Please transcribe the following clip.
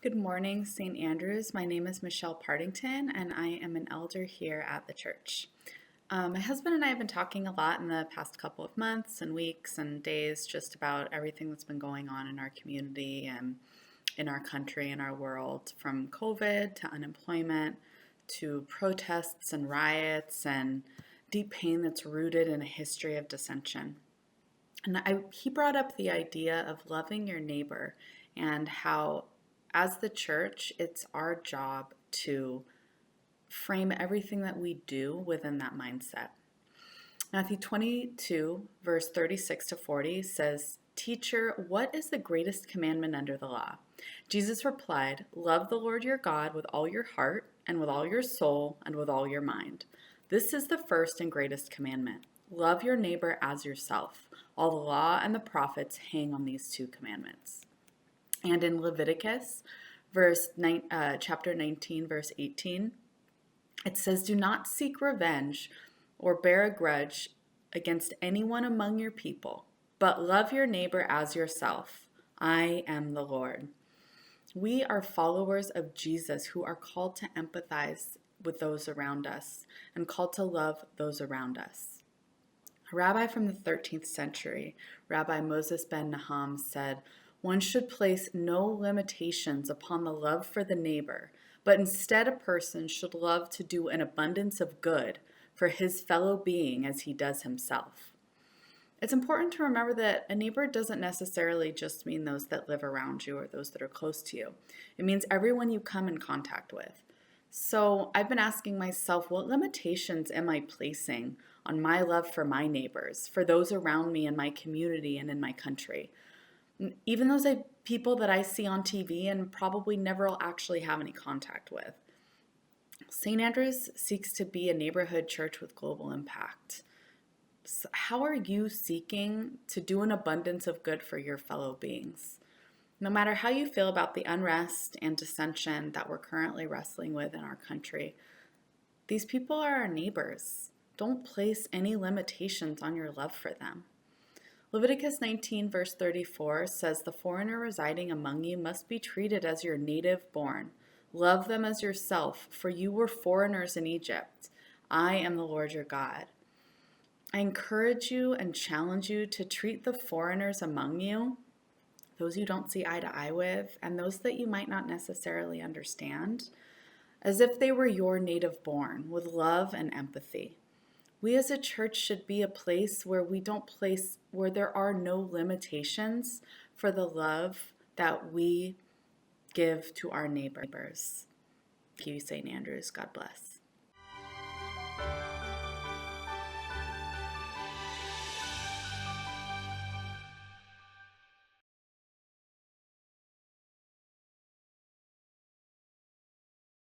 Good morning, St. Andrews. My name is Michelle Partington, and I am an elder here at the church. My husband and I have been talking a lot in the past couple of months and weeks and days just about everything that's been going on in our community and in our country and our world, from COVID to unemployment to protests and riots and deep pain that's rooted in a history of dissension. He brought up the idea of loving your neighbor and how, as the church, it's our job to frame everything that we do within that mindset. Matthew 22, verse 36 to 40 says, "Teacher, what is the greatest commandment under the law?" Jesus replied, "Love the Lord your God with all your heart and with all your soul and with all your mind. This is the first and greatest commandment. Love your neighbor as yourself. All the law and the prophets hang on these two commandments." And in Leviticus, chapter 19, verse 18, it says, "Do not seek revenge or bear a grudge against anyone among your people, but love your neighbor as yourself. I am the Lord." We are followers of Jesus who are called to empathize with those around us and called to love those around us. A rabbi from the 13th century, Rabbi Moses ben Nahum, said, "One should place no limitations upon the love for the neighbor, but instead a person should love to do an abundance of good for his fellow being as he does himself." It's important to remember that a neighbor doesn't necessarily just mean those that live around you or those that are close to you. It means everyone you come in contact with. So I've been asking myself, what limitations am I placing on my love for my neighbors, for those around me in my community and in my country? Even those people that I see on TV and probably never will actually have any contact with. St. Andrews seeks to be a neighborhood church with global impact. So how are you seeking to do an abundance of good for your fellow beings? No matter how you feel about the unrest and dissension that we're currently wrestling with in our country, these people are our neighbors. Don't place any limitations on your love for them. Leviticus 19, verse 34 says, "The foreigner residing among you must be treated as your native born. Love them as yourself, for you were foreigners in Egypt. I am the Lord your God." I encourage you and challenge you to treat the foreigners among you, those you don't see eye to eye with, and those that you might not necessarily understand, as if they were your native born, with love and empathy. We as a church should be a place where where there are no limitations for the love that we give to our neighbors. Thank you, St. Andrews. God bless.